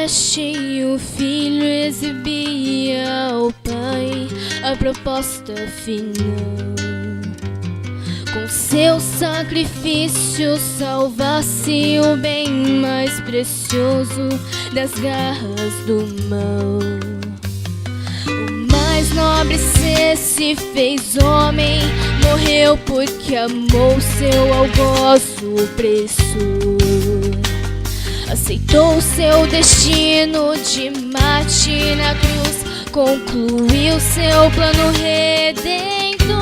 deste o filho, exibia ao Pai a proposta final. Com seu sacrifício salvasse o bem mais precioso das garras do mal. O mais nobre ser se fez homem, morreu porque amou seu algoz opressor. Aceitou seu destino de Marte na cruz, concluiu seu plano redentor.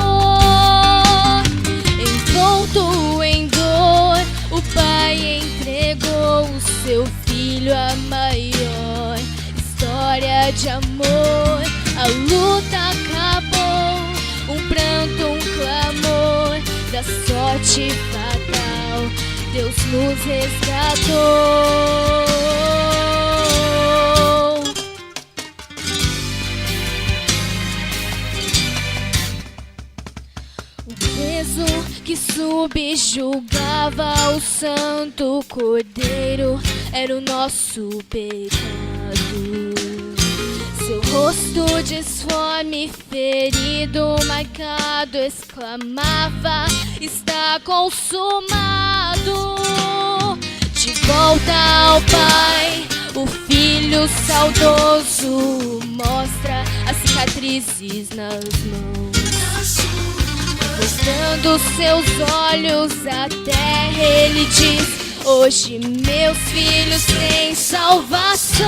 Envolto em dor, o Pai entregou o seu filho, a maior história de amor. A luta acabou, um pranto, um clamor da sorte fatal, Deus nos resgatou. O peso que subjugava o santo Cordeiro era o nosso pecado. Seu rosto disforme, ferido, marcado, exclamava: está consumado. De volta ao Pai, o Filho saudoso mostra as cicatrizes nas mãos. Mostrando seus olhos à terra, ele diz: hoje meus filhos têm salvação.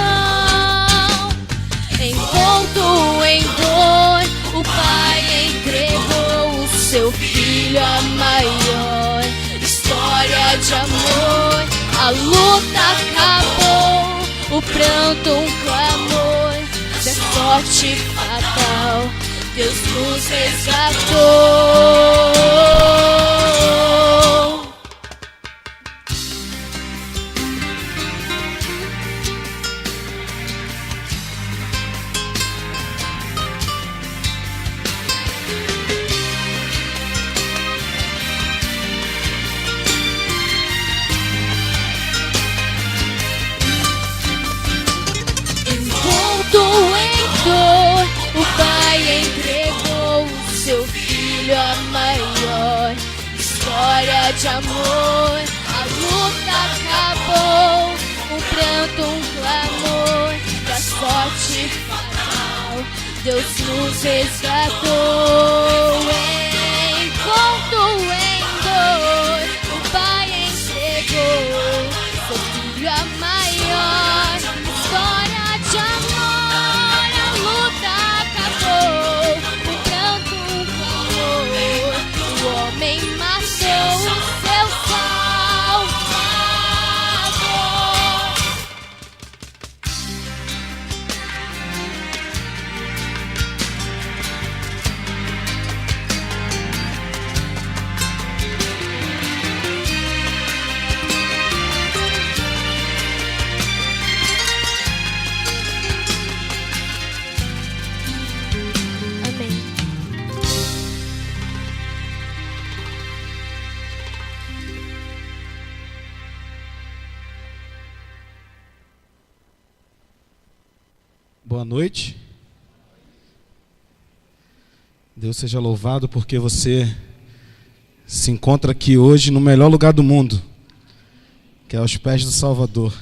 Envolto em dor, o Pai entregou o seu filho, a maior história de amor. A luta acabou, o pranto, um clamor da sorte fatal, Deus nos resgatou. O Pai entregou o seu filho, a maior história de amor. A luta acabou, um pranto, um clamor da sorte fatal, Deus nos resgatou. Enquanto em dor, o Pai entregou seu filho, a maior história de amor. Boa noite. Deus seja louvado porque você se encontra aqui hoje no melhor lugar do mundo, que é aos pés do Salvador.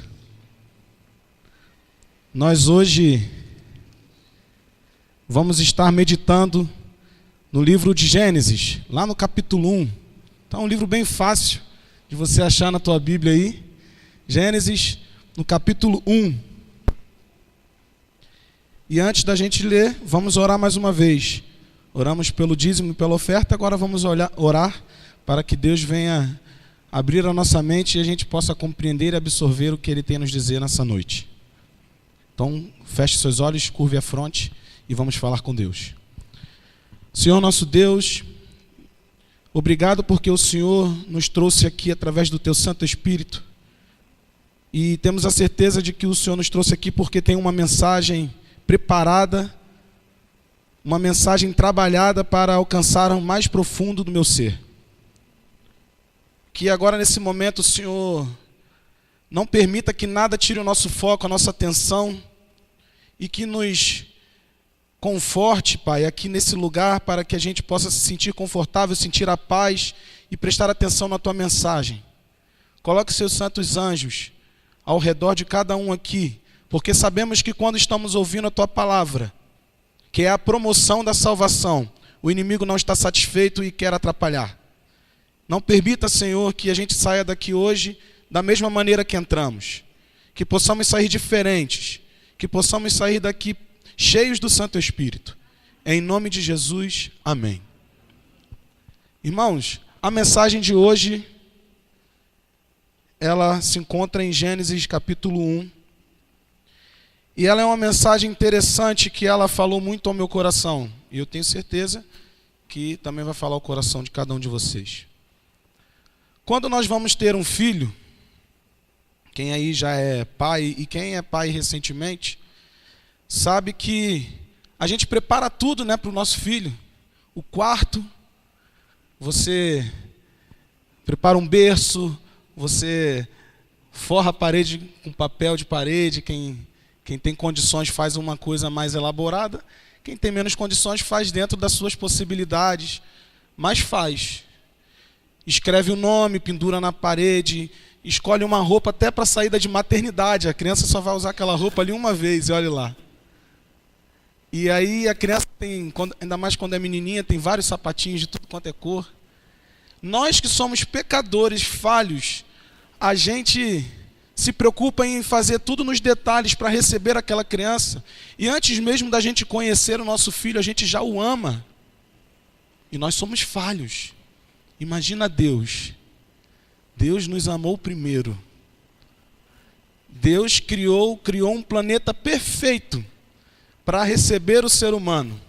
Nós hoje vamos estar meditando no livro de Gênesis, lá no capítulo 1. Tá um livro bem fácil de você achar na tua Bíblia aí. Gênesis, no capítulo 1. E antes da gente ler, vamos orar mais uma vez. Oramos pelo dízimo e pela oferta, agora vamos orar para que Deus venha abrir a nossa mente e a gente possa compreender e absorver o que Ele tem a nos dizer nessa noite. Então, feche seus olhos, curve a fronte e vamos falar com Deus. Senhor nosso Deus, obrigado porque o Senhor nos trouxe aqui através do Teu Santo Espírito. E temos a certeza de que o Senhor nos trouxe aqui porque tem uma mensagem preparada, uma mensagem trabalhada para alcançar o mais profundo do meu ser. Que agora nesse momento, Senhor, Não permita que nada tire o nosso foco, a nossa atenção, e que nos conforte, Pai, aqui nesse lugar, para que a gente possa se sentir confortável, sentir a paz e prestar atenção na Tua mensagem. Coloque seus santos anjos ao redor de cada um aqui, porque sabemos que quando estamos ouvindo a Tua palavra, que é a promoção da salvação, o inimigo não está satisfeito e quer atrapalhar. Não permita, Senhor, que a gente saia daqui hoje da mesma maneira que entramos, que possamos sair diferentes, que possamos sair daqui cheios do Santo Espírito. Em nome de Jesus, amém. Irmãos, a mensagem de hoje, ela se encontra em Gênesis capítulo 1. E ela é uma mensagem interessante que ela falou muito ao meu coração. E eu tenho certeza que também vai falar ao coração de cada um de vocês. Quando nós vamos ter um filho, quem aí já é pai e quem é pai recentemente, sabe que a gente prepara tudo, né, para o nosso filho. O quarto, você prepara um berço, você forra a parede com papel de parede, quem tem condições faz uma coisa mais elaborada, quem tem menos condições faz dentro das suas possibilidades, mas faz. Escreve o nome, pendura na parede, escolhe uma roupa até para saída de maternidade. A criança só vai usar aquela roupa ali uma vez, e olhe lá. E aí a criança tem, ainda mais quando é menininha, tem vários sapatinhos de tudo quanto é cor. Nós que somos pecadores, falhos, a gente se preocupa em fazer tudo nos detalhes para receber aquela criança. E antes mesmo da gente conhecer o nosso filho, a gente já o ama. E nós somos falhos. Imagina Deus. Deus nos amou primeiro. Deus criou um planeta perfeito para receber o ser humano.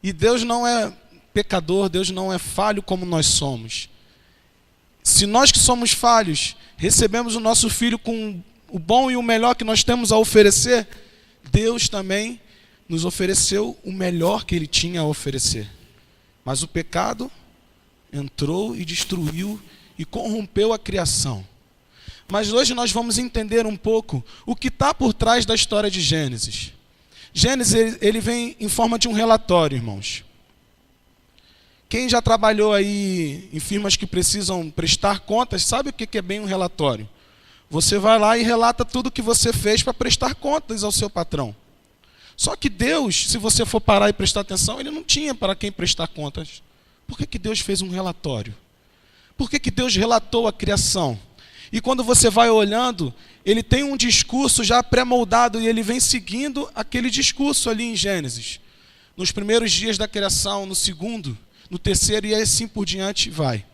E Deus não é pecador, Deus não é falho como nós somos. Se nós que somos falhos recebemos o nosso filho com o bom e o melhor que nós temos a oferecer, Deus também nos ofereceu o melhor que Ele tinha a oferecer. Mas o pecado entrou e destruiu e corrompeu a criação. Mas hoje nós vamos entender um pouco o que está por trás da história de Gênesis. Gênesis, ele vem em forma de um relatório, irmãos. Quem já trabalhou aí em firmas que precisam prestar contas, sabe o que é bem um relatório? Você vai lá e relata tudo o que você fez para prestar contas ao seu patrão. Só que Deus, se você for parar e prestar atenção, Ele não tinha para quem prestar contas. Por que Deus fez um relatório? Por que Deus relatou a criação? E quando você vai olhando, Ele tem um discurso já pré-moldado e Ele vem seguindo aquele discurso ali em Gênesis. Nos primeiros dias da criação, no segundo, no terceiro e assim por diante vai.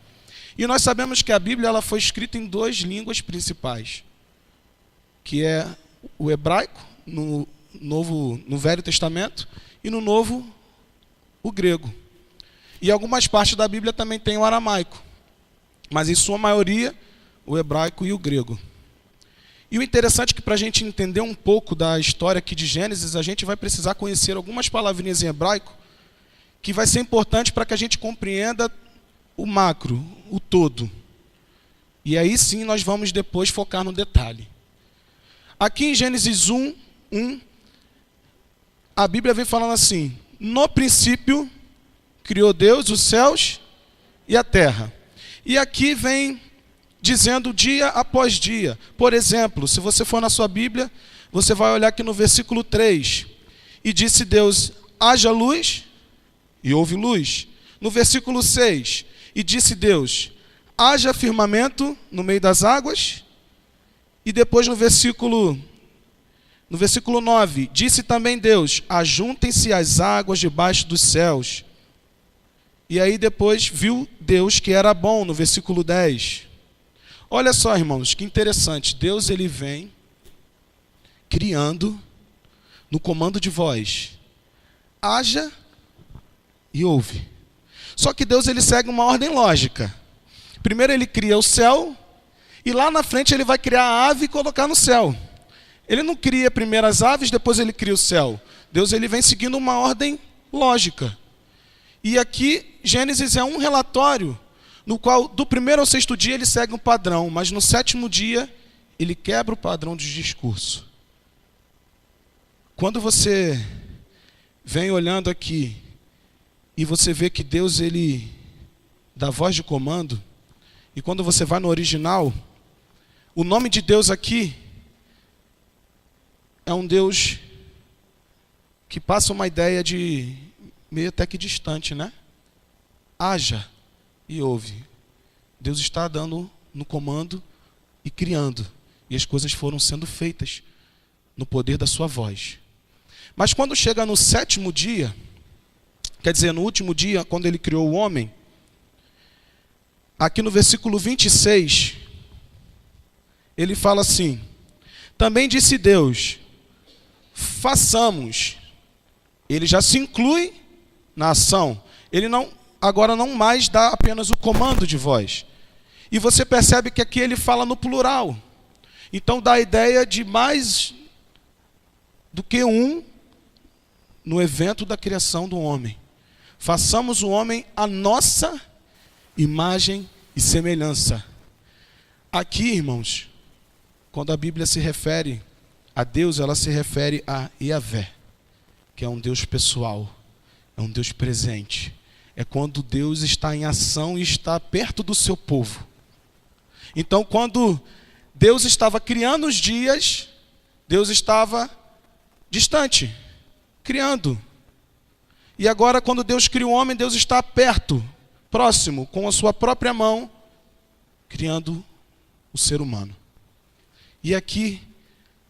E nós sabemos que a Bíblia ela foi escrita em 2 línguas principais, que é o hebraico, no Velho Testamento, e no Novo, o grego. E algumas partes da Bíblia também tem o aramaico, mas em sua maioria, o hebraico e o grego. E o interessante é que para a gente entender um pouco da história aqui de Gênesis, a gente vai precisar conhecer algumas palavrinhas em hebraico, que vai ser importante para que a gente compreenda o macro, o todo. E aí sim nós vamos depois focar no detalhe. Aqui em Gênesis 1, a Bíblia vem falando assim: no princípio criou Deus os céus e a terra. E aqui vem dizendo dia após dia. Por exemplo, se você for na sua Bíblia, você vai olhar aqui no versículo 3. E disse Deus, haja luz, e houve luz. No versículo 6, e disse Deus, haja firmamento no meio das águas. E depois no versículo 9, disse também Deus, ajuntem-se as águas debaixo dos céus. E aí depois viu Deus que era bom, no versículo 10. Olha só, irmãos, que interessante. Deus ele vem criando no comando de voz. Haja e ouve. Só que Deus ele segue uma ordem lógica. Primeiro ele cria o céu e lá na frente ele vai criar a ave e colocar no céu. Ele não cria primeiro as aves, depois ele cria o céu. Deus ele vem seguindo uma ordem lógica. E aqui Gênesis é um relatório no qual do primeiro ao sexto dia ele segue um padrão, mas no sétimo dia ele quebra o padrão de discurso. Quando você vem olhando aqui e você vê que Deus, ele dá voz de comando, e quando você vai no original, o nome de Deus aqui é um Deus que passa uma ideia de meio até que distante, né? Haja e ouve. Deus está dando no comando e criando, e as coisas foram sendo feitas no poder da sua voz. Mas quando chega no 7º dia, quer dizer, no último dia, quando ele criou o homem, aqui no versículo 26, ele fala assim: também disse Deus, façamos. Ele já se inclui na ação. Ele agora não mais dá apenas o comando de voz. E você percebe que aqui ele fala no plural. Então dá a ideia de mais do que um no evento da criação do homem. Façamos o homem à nossa imagem e semelhança. Aqui, irmãos, quando a Bíblia se refere a Deus, ela se refere a Yahvé, que é um Deus pessoal, é um Deus presente. É quando Deus está em ação e está perto do seu povo. Então, quando Deus estava criando os dias, Deus estava distante, criando. E agora, quando Deus cria o homem, Deus está perto, próximo, com a sua própria mão, criando o ser humano. E aqui,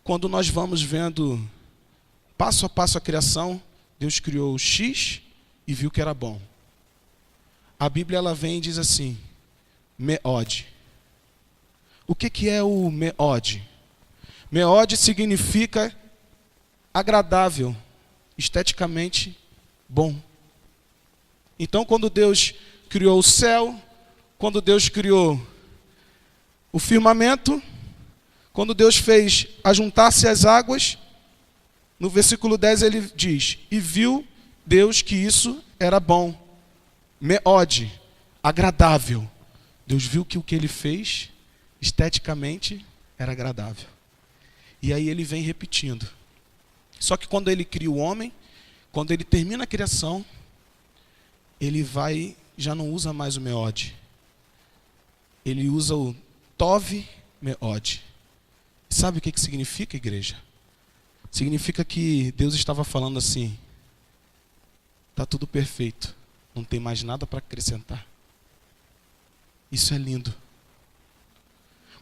quando nós vamos vendo passo a passo a criação, Deus criou o X e viu que era bom. A Bíblia ela vem e diz assim, Meod. O que é o Meod? Meod significa agradável, esteticamente bom. Então, quando Deus criou o céu, quando Deus criou o firmamento, quando Deus fez ajuntar-se as águas, no versículo 10 ele diz, e viu Deus que isso era bom. Meod, agradável. Deus viu que o que ele fez, esteticamente, era agradável. E aí ele vem repetindo. Só que quando ele cria o homem, quando ele termina a criação, ele vai, já não usa mais o Meod. Ele usa o Tov Meod. Sabe o que significa, igreja? Significa que Deus estava falando assim, está tudo perfeito, não tem mais nada para acrescentar. Isso é lindo.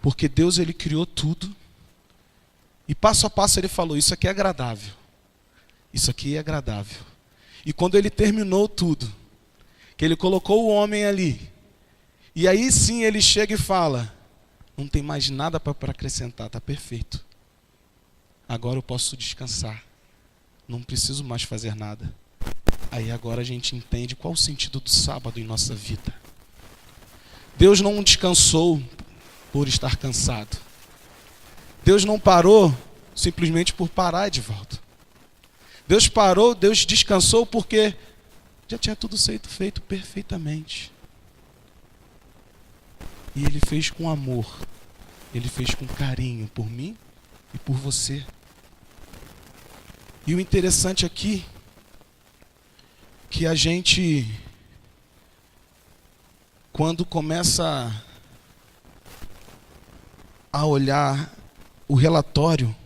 Porque Deus ele criou tudo, e passo a passo ele falou, isso aqui é agradável. Isso aqui é agradável. E quando ele terminou tudo, que ele colocou o homem ali, e aí sim ele chega e fala, não tem mais nada para acrescentar, está perfeito. Agora eu posso descansar. Não preciso mais fazer nada. Aí agora a gente entende qual o sentido do sábado em nossa vida. Deus não descansou por estar cansado. Deus não parou simplesmente por parar, Edivaldo. Deus parou, Deus descansou porque já tinha tudo sido feito perfeitamente. E Ele fez com amor. Ele fez com carinho por mim e por você. E o interessante aqui, que a gente, quando começa a olhar o relatório,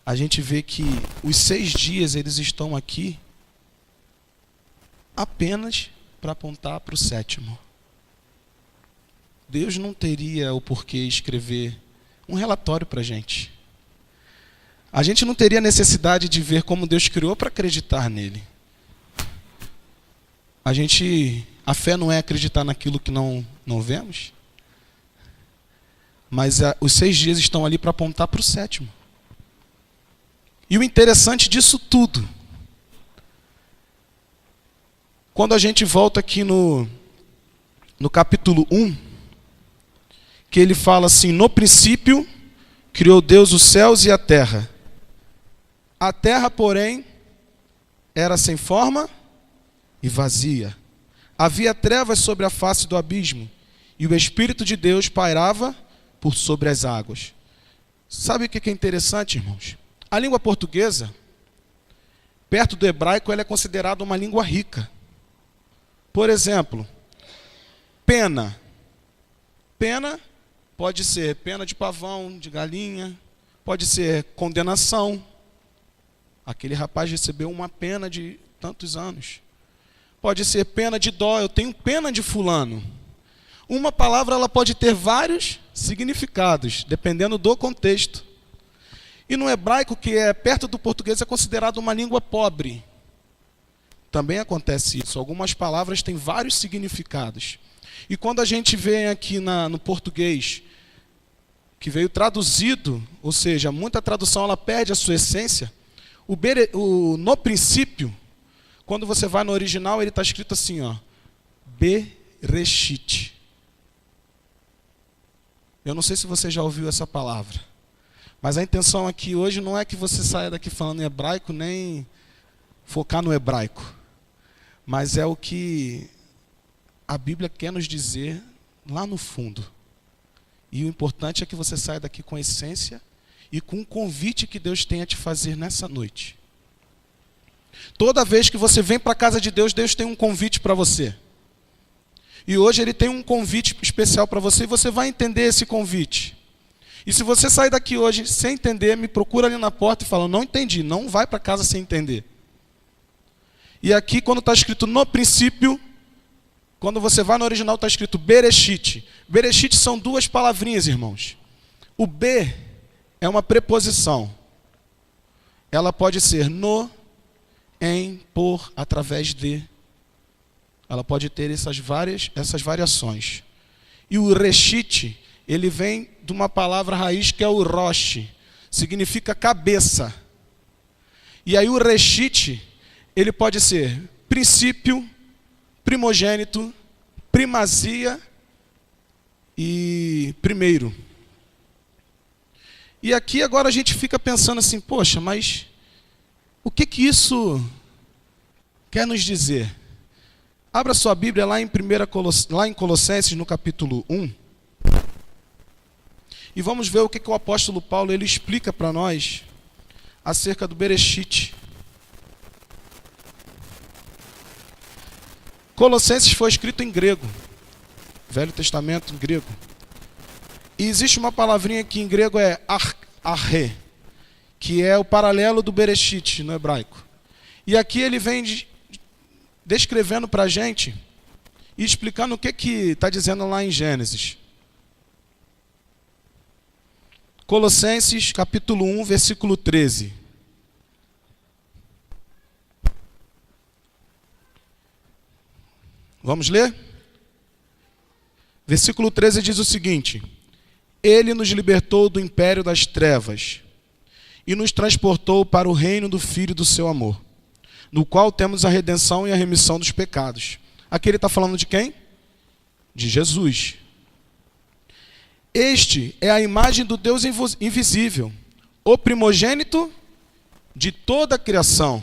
a gente vê que os 6 dias eles estão aqui apenas para apontar para o 7º. Deus não teria o porquê escrever um relatório para a gente. A gente não teria necessidade de ver como Deus criou para acreditar nele. A fé não é acreditar naquilo que não vemos, mas os 6 dias estão ali para apontar para o 7º. E o interessante disso tudo, quando a gente volta aqui no capítulo 1, que ele fala assim, no princípio criou Deus os céus e a terra. A terra, porém, era sem forma e vazia. Havia trevas sobre a face do abismo, e o Espírito de Deus pairava por sobre as águas. Sabe o que é interessante, irmãos? A língua portuguesa, perto do hebraico, ela é considerada uma língua rica. Por exemplo, pena. Pena pode ser pena de pavão, de galinha, pode ser condenação. Aquele rapaz recebeu uma pena de tantos anos. Pode ser pena de dó, eu tenho pena de fulano. Uma palavra ela pode ter vários significados, dependendo do contexto. E no hebraico, que é perto do português, é considerado uma língua pobre. Também acontece isso. Algumas palavras têm vários significados. E quando a gente vê aqui no português, que veio traduzido, ou seja, muita tradução ela perde a sua essência, no princípio, quando você vai no original, ele está escrito assim, ó, Bereshit. Eu não sei se você já ouviu essa palavra, mas a intenção aqui hoje não é que você saia daqui falando em hebraico, nem focar no hebraico, mas é o que a Bíblia quer nos dizer lá no fundo. E o importante é que você saia daqui com a essência e com o convite que Deus tem a te fazer nessa noite. Toda vez que você vem para a casa de Deus, Deus tem um convite para você. E hoje Ele tem um convite especial para você e você vai entender esse convite. E se você sair daqui hoje sem entender, me procura ali na porta e fala, não entendi, não vai para casa sem entender. E aqui quando está escrito no princípio, quando você vai no original está escrito Bereshit. Bereshit são duas palavrinhas, irmãos. O B é uma preposição. Ela pode ser no, em, por, através de. Ela pode ter essas variações. E o reshit, ele vem de uma palavra raiz que é o rosh, significa cabeça. E aí o reshit, ele pode ser princípio, primogênito, primazia e primeiro. E aqui agora a gente fica pensando assim, poxa, mas o que isso quer nos dizer? Abra sua Bíblia lá em Colossenses, no capítulo 1. E vamos ver o que o apóstolo Paulo ele explica para nós acerca do Bereshit. Colossenses foi escrito em grego, Velho Testamento em grego. E existe uma palavrinha que em grego é arre, que é o paralelo do Bereshit no hebraico. E aqui ele vem descrevendo para a gente e explicando o que está dizendo lá em Gênesis. Colossenses capítulo 1, versículo 13. Vamos ler? Versículo 13 diz o seguinte: Ele nos libertou do império das trevas e nos transportou para o reino do Filho do seu amor, no qual temos a redenção e a remissão dos pecados. Aqui ele está falando de quem? De Jesus. Este é a imagem do Deus invisível, o primogênito de toda a criação,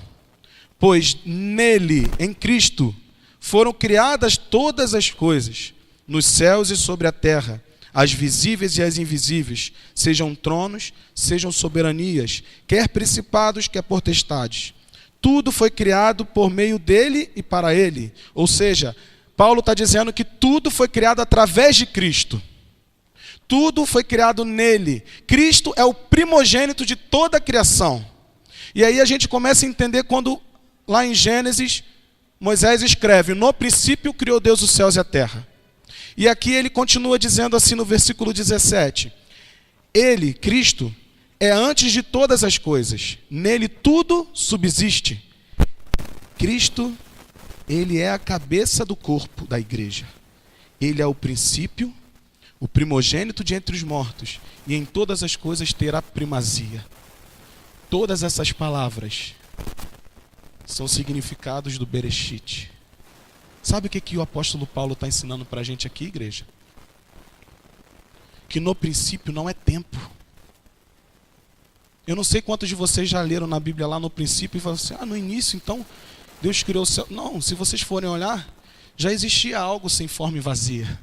pois nele, em Cristo, foram criadas todas as coisas, nos céus e sobre a terra, as visíveis e as invisíveis, sejam tronos, sejam soberanias, quer principados, quer potestades. Tudo foi criado por meio dele e para ele. Ou seja, Paulo está dizendo que tudo foi criado através de Cristo. Tudo foi criado nele. Cristo é o primogênito de toda a criação. E aí a gente começa a entender quando, lá em Gênesis, Moisés escreve, no princípio criou Deus os céus e a terra. E aqui ele continua dizendo assim no versículo 17. Ele, Cristo, é antes de todas as coisas. Nele tudo subsiste. Cristo, ele é a cabeça do corpo da igreja. Ele é o princípio, o primogênito de entre os mortos. E em todas as coisas terá primazia. Todas essas palavras são significados do Bereshit. Sabe o que o apóstolo Paulo está ensinando para a gente aqui, igreja? Que no princípio não é tempo. Eu não sei quantos de vocês já leram na Bíblia lá no princípio e falaram assim, no início então Deus criou o céu. Não, se vocês forem olhar, já existia algo sem forma e vazia.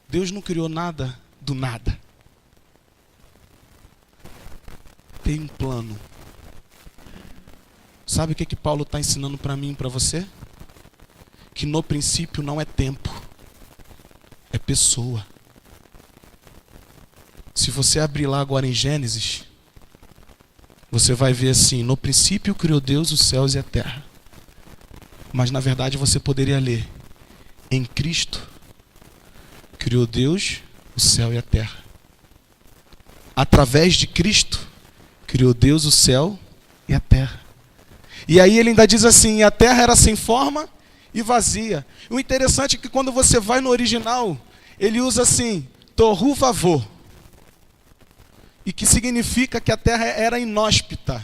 Deus não criou nada do nada. tem um plano. Sabe o que Paulo está ensinando para mim e para você? Que no princípio não é tempo, é pessoa. Se você abrir lá agora em Gênesis, você vai ver assim: no princípio criou Deus os céus e a terra. Mas na verdade você poderia ler: em Cristo criou Deus o céu e a terra. Através de Cristo criou Deus o céu e a terra. E aí ele ainda diz assim: a terra era sem forma e vazia. O interessante é que quando você vai no original, ele usa assim, tohu vavô, e que significa que a terra era inóspita.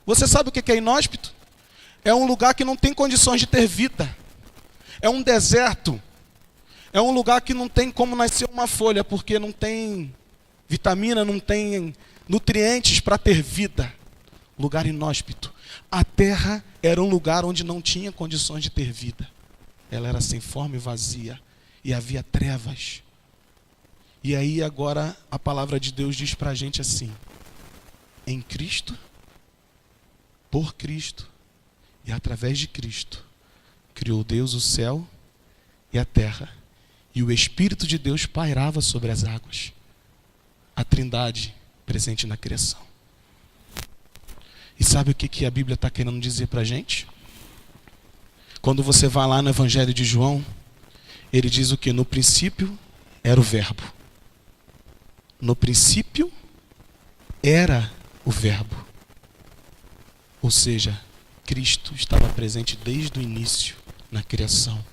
Você sabe o que é inóspito? É um lugar que não tem condições de ter vida. É um deserto. É um lugar que não tem como nascer uma folha, porque não tem vitamina, não tem nutrientes para ter vida. Lugar inóspito. A terra era um lugar onde não tinha condições de ter vida. Ela era sem forma e vazia. E havia trevas. E aí agora a palavra de Deus diz para a gente assim: em Cristo, por Cristo e através de Cristo, criou Deus o céu e a terra. E o Espírito de Deus pairava sobre as águas. A Trindade presente na criação. E sabe o que a Bíblia está querendo dizer para a gente? Quando você vai lá no Evangelho de João, ele diz o que? No princípio era o Verbo. No princípio era o Verbo. Ou seja, Cristo estava presente desde o início na criação.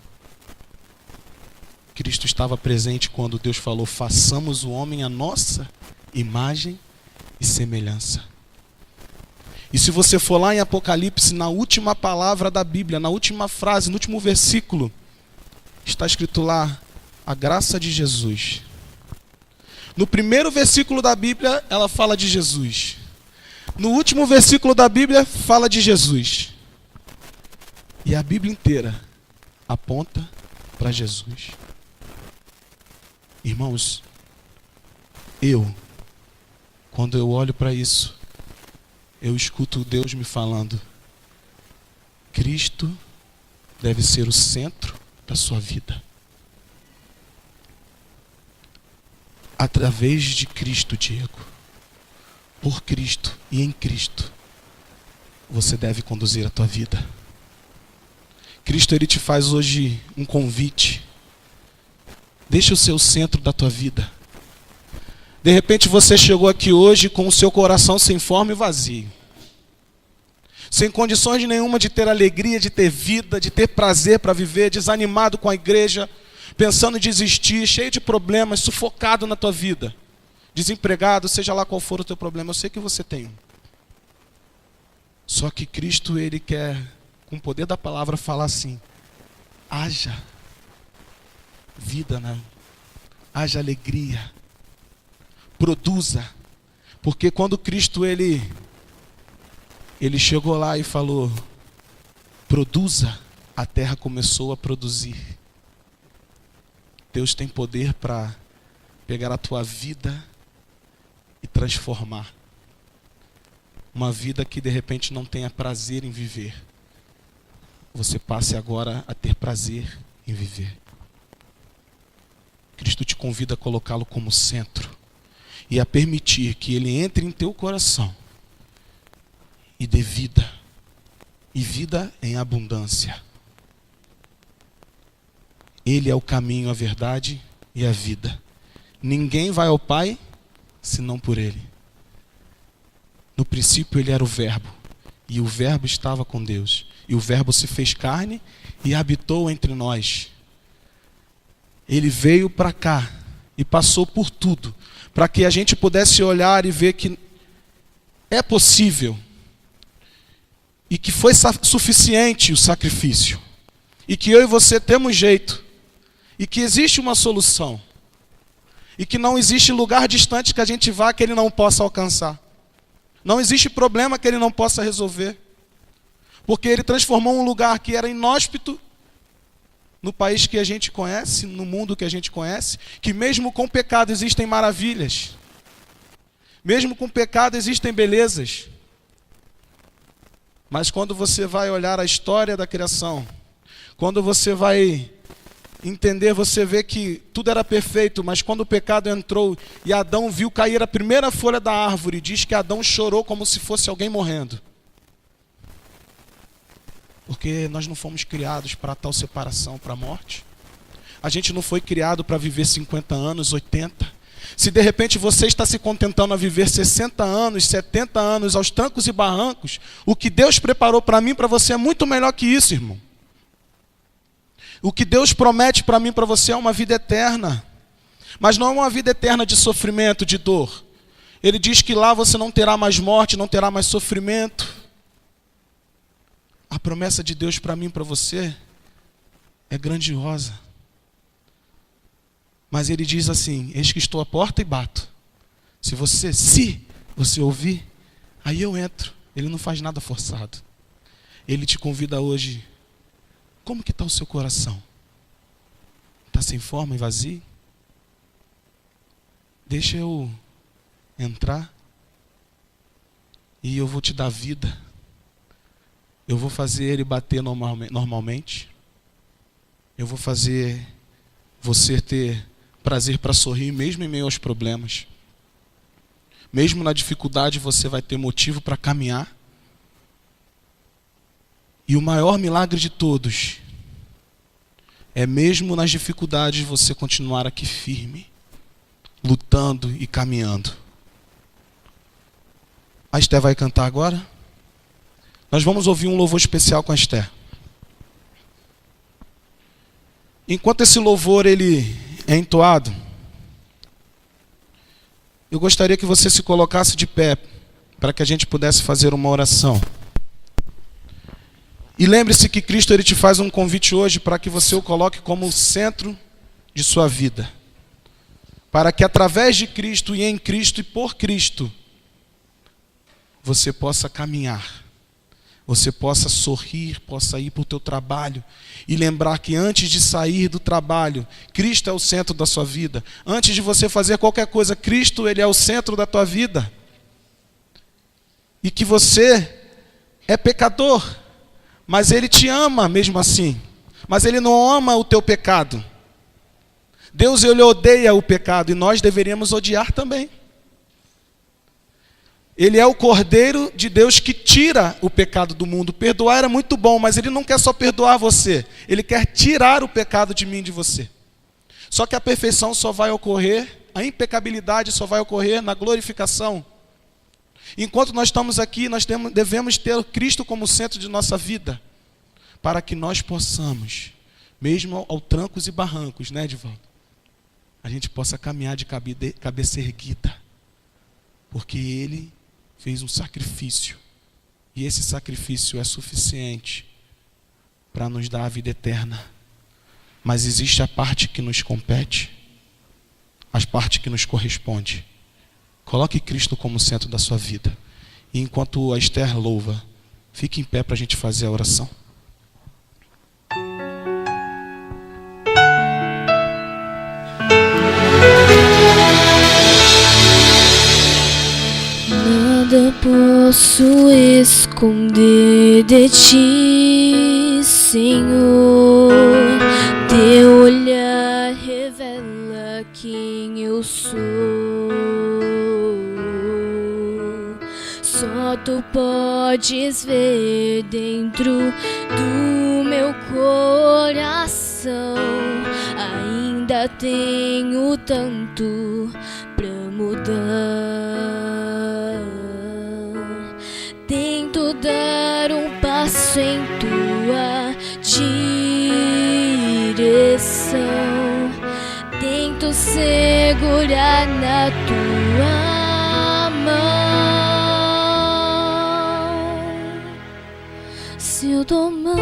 Cristo estava presente quando Deus falou: façamos o homem à nossa imagem e semelhança. E se você for lá em Apocalipse, na última palavra da Bíblia, na última frase, no último versículo, está escrito lá: a graça de Jesus. No primeiro versículo da Bíblia, ela fala de Jesus. No último versículo da Bíblia, fala de Jesus. E a Bíblia inteira aponta para Jesus. Irmãos, quando eu olho para isso, eu escuto Deus me falando: Cristo deve ser o centro da sua vida. Através de Cristo, Diego, por Cristo e em Cristo, você deve conduzir a tua vida. Cristo, ele te faz hoje um convite. Deixa o seu centro da tua vida. De repente você chegou aqui hoje com o seu coração sem forma e vazio. Sem condições nenhuma de ter alegria, de ter vida, de ter prazer para viver, desanimado com a igreja, pensando em desistir, cheio de problemas, sufocado na tua vida. Desempregado, seja lá qual for o teu problema, eu sei que você tem um. Só que Cristo, ele quer, com o poder da palavra, falar assim: haja vida, né? Haja alegria. Produza. Porque quando Cristo ele chegou lá e falou: produza, a terra começou a produzir. Deus tem poder para pegar a tua vida e transformar. Uma vida que de repente não tenha prazer em viver, você passe agora a ter prazer em viver. Cristo te convida a colocá-lo como centro e a permitir que ele entre em teu coração e dê vida, e vida em abundância. Ele é o caminho, a verdade e a vida. Ninguém vai ao Pai senão por ele. No princípio ele era o Verbo, e o Verbo estava com Deus, e o Verbo se fez carne e habitou entre nós. Ele veio para cá e passou por tudo, para que a gente pudesse olhar e ver que é possível, e que foi suficiente o sacrifício, e que eu e você temos jeito, e que existe uma solução, e que não existe lugar distante que a gente vá que ele não possa alcançar. Não existe problema que ele não possa resolver, porque ele transformou um lugar que era inóspito, no país que a gente conhece, no mundo que a gente conhece, que mesmo com pecado existem maravilhas. Mesmo com pecado existem belezas. Mas quando você vai olhar a história da criação, quando você vai entender, você vê que tudo era perfeito, mas quando o pecado entrou e Adão viu cair a primeira folha da árvore, diz que Adão chorou como se fosse alguém morrendo. Porque nós não fomos criados para tal separação, para a morte. A gente não foi criado para viver 50 anos, 80. Se de repente você está se contentando a viver 60 anos, 70 anos, aos trancos e barrancos, o que Deus preparou para mim e para você é muito melhor que isso, irmão. O que Deus promete para mim e para você é uma vida eterna. Mas não é uma vida eterna de sofrimento, de dor. Ele diz que lá você não terá mais morte, não terá mais sofrimento. A promessa de Deus para mim e para você é grandiosa. Mas ele diz assim: eis que estou à porta e bato. Se você ouvir, aí eu entro. Ele não faz nada forçado. Ele te convida hoje. Como que está o seu coração? Está sem forma e vazio? Deixa eu entrar e eu vou te dar vida. Eu vou fazer ele bater normalmente. Eu vou fazer você ter prazer para sorrir mesmo em meio aos problemas. Mesmo na dificuldade você vai ter motivo para caminhar. E o maior milagre de todos é mesmo nas dificuldades você continuar aqui firme, lutando e caminhando. A Esther vai cantar agora. Nós vamos ouvir um louvor especial com a Esther. Enquanto esse louvor ele é entoado, eu gostaria que você se colocasse de pé para que a gente pudesse fazer uma oração. E lembre-se que Cristo ele te faz um convite hoje para que você o coloque como o centro de sua vida. Para que através de Cristo e em Cristo e por Cristo, você possa caminhar. Você possa sorrir, possa ir para o teu trabalho e lembrar que antes de sair do trabalho, Cristo é o centro da sua vida. Antes de você fazer qualquer coisa, Cristo ele é o centro da tua vida. E que você é pecador, mas Ele te ama mesmo assim. Mas Ele não ama o teu pecado. Deus ele odeia o pecado e nós deveríamos odiar também. Ele é o Cordeiro de Deus que tira o pecado do mundo. Perdoar é muito bom, mas Ele não quer só perdoar você. Ele quer tirar o pecado de mim e de você. Só que a perfeição só vai ocorrer, a impecabilidade só vai ocorrer na glorificação. Enquanto nós estamos aqui, nós devemos ter Cristo como centro de nossa vida, para que nós possamos, mesmo aos trancos e barrancos, né, Edivaldo? A gente possa caminhar de cabeça erguida, porque Ele fez um sacrifício, e esse sacrifício é suficiente para nos dar a vida eterna. Mas existe a parte que nos compete, a parte que nos corresponde. Coloque Cristo como centro da sua vida. E enquanto a Esther louva, fique em pé para a gente fazer a oração. Nada posso esconder de ti, Senhor. Teu olhar revela quem eu sou. Só tu podes ver dentro do meu coração. Ainda tenho tanto pra mudar. Tento dar um passo em tua direção. Tento segurar na tua mão. Se eu tomar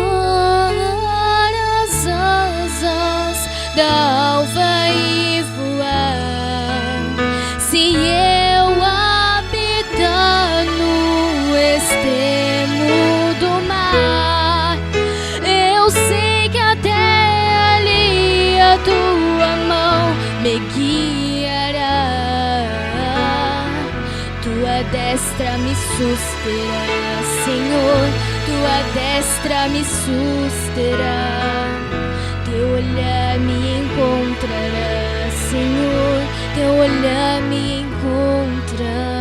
as asas da alva e voar, se eu habitar no extremo do mar, eu sei que até ali a tua mão me guiará. destra me susterá, Senhor, tua destra me susterá. Teu olhar me encontrará, Senhor, teu olhar me encontrará.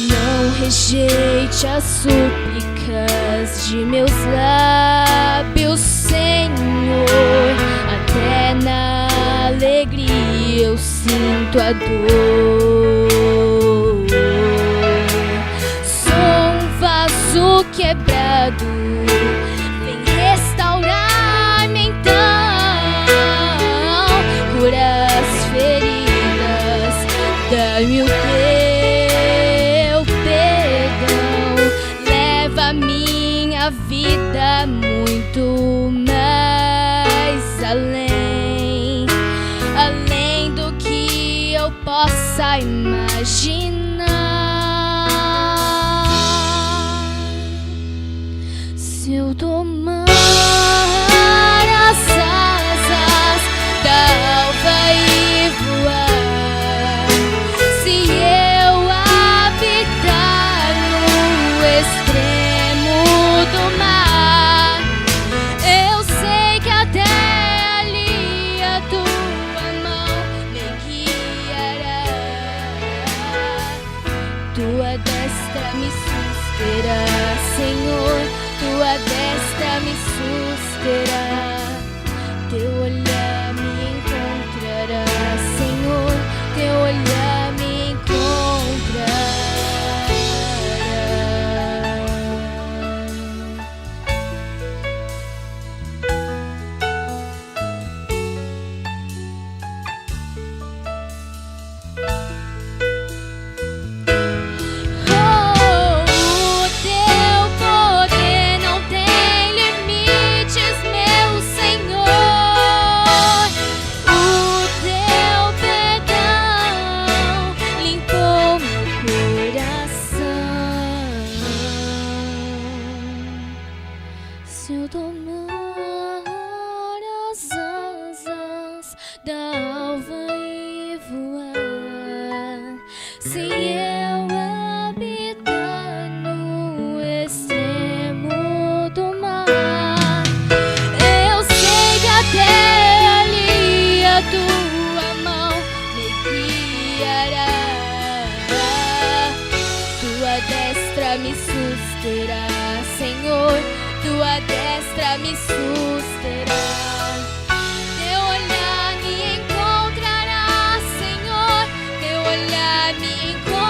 Não rejeite as súplicas de meus lábios, Senhor. Até na alegria eu sinto a dor. Sou um vaso quebrado, vem restaurar-me então. Cura as feridas, dá-me o teu perdão. Leva minha vida muito mais além, além do que eu possa imaginar. Se eu tomar as asas da alva e voar, se eu habitar no extremo do mar, eu sei que até ali a tua mão me guiará. Tua destra me susterá, Senhor, tua destra me susterá. Teu olhar me encontrará, Senhor, teu olhar me encontrará. O teu poder não tem limites, meu Senhor. O teu perdão limpou meu coração. Se eu tomar as asas da alva e voar, se eu habitar no extremo do mar, eu sei que até ali a tua mão me guiará. Tua destra me susterá, Senhor, tua destra me susterá. Teu olhar me encontrará, Senhor, teu olhar me encontrará.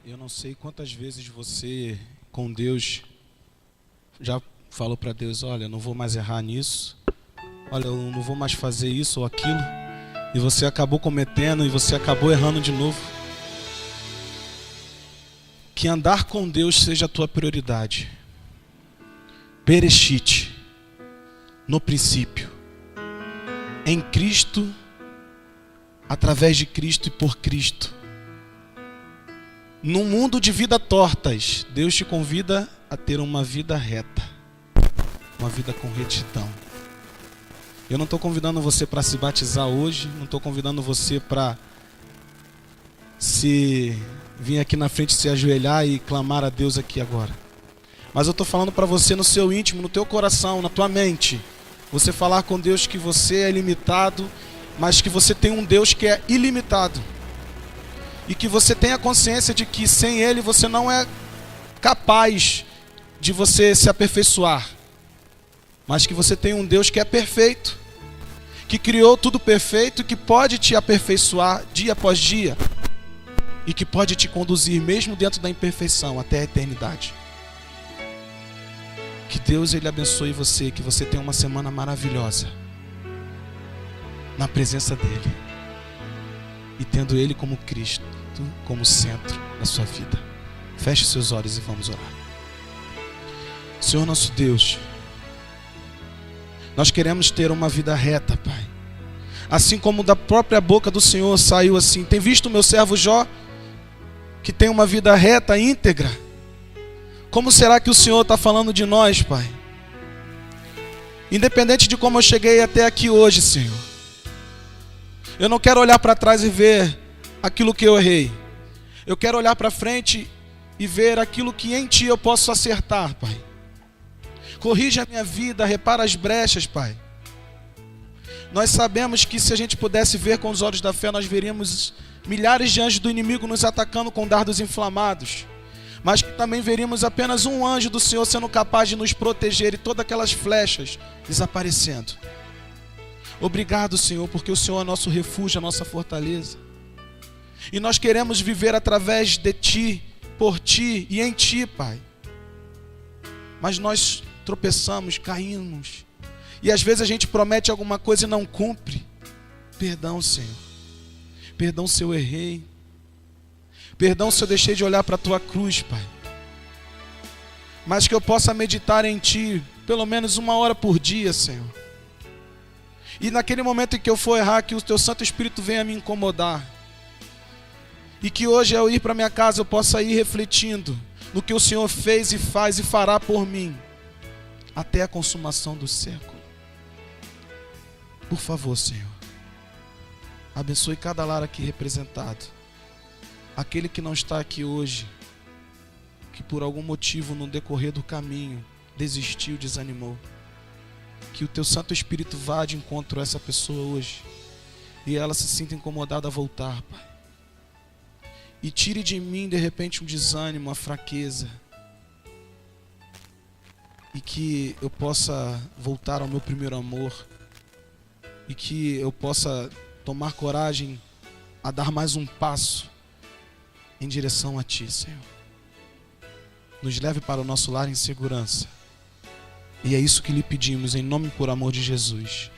Eu não sei quantas vezes você, com Deus, já falou para Deus: olha, eu não vou mais errar nisso, olha, eu não vou mais fazer isso ou aquilo, e você acabou cometendo e você acabou errando de novo. Que andar com Deus seja a tua prioridade. Bereshit, no princípio, em Cristo, através de Cristo e por Cristo. Num mundo de vida tortas, Deus te convida a ter uma vida reta, uma vida com retidão. Eu não estou convidando você para se batizar hoje, não estou convidando você para se vir aqui na frente, se ajoelhar e clamar a Deus aqui agora. Mas eu estou falando para você no seu íntimo, no teu coração, na tua mente, você falar com Deus que você é limitado, mas que você tem um Deus que é ilimitado. E que você tenha consciência de que sem Ele você não é capaz de você se aperfeiçoar. Mas que você tem um Deus que é perfeito, que criou tudo perfeito, que pode te aperfeiçoar dia após dia. E que pode te conduzir mesmo dentro da imperfeição até a eternidade. Que Deus ele abençoe você, que você tenha uma semana maravilhosa na presença dele e tendo ele como Cristo, como centro da sua vida. Feche seus olhos e vamos orar. Senhor nosso Deus, nós queremos ter uma vida reta, Pai. Assim como da própria boca do Senhor saiu assim: tem visto o meu servo Jó, que tem uma vida reta, íntegra? Como será que o Senhor está falando de nós, Pai? Independente de como eu cheguei até aqui hoje, Senhor, eu não quero olhar para trás e ver aquilo que eu errei. Eu quero olhar para frente e ver aquilo que em Ti eu posso acertar, Pai. Corrija a minha vida, repara as brechas, Pai. Nós sabemos que se a gente pudesse ver com os olhos da fé, nós veríamos milhares de anjos do inimigo nos atacando com dardos inflamados, mas que também veríamos apenas um anjo do Senhor sendo capaz de nos proteger e todas aquelas flechas desaparecendo. Obrigado, Senhor, porque o Senhor é nosso refúgio, a nossa fortaleza. E nós queremos viver através de Ti, por Ti e em Ti, Pai. Mas nós tropeçamos, caímos. E às vezes a gente promete alguma coisa e não cumpre. Perdão, Senhor. Perdão se eu errei. Perdão se eu deixei de olhar para a Tua cruz, Pai. Mas que eu possa meditar em Ti pelo menos 1 hora por dia, Senhor. E naquele momento em que eu for errar, que o Teu Santo Espírito venha me incomodar. E que hoje, ao ir para minha casa, eu possa ir refletindo no que o Senhor fez e faz e fará por mim até a consumação do século. Por favor, Senhor, abençoe cada lar aqui representado. Aquele que não está aqui hoje, que por algum motivo no decorrer do caminho desistiu, desanimou, que o Teu Santo Espírito vá de encontro a essa pessoa hoje e ela se sinta incomodada a voltar, Pai. E tire de mim de repente um desânimo, uma fraqueza, e que eu possa voltar ao meu primeiro amor, e que eu possa tomar coragem a dar mais um passo em direção a Ti, Senhor. Nos leve para o nosso lar em segurança. E é isso que lhe pedimos, em nome e por amor de Jesus.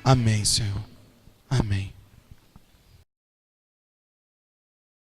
Amém, Senhor. Amém.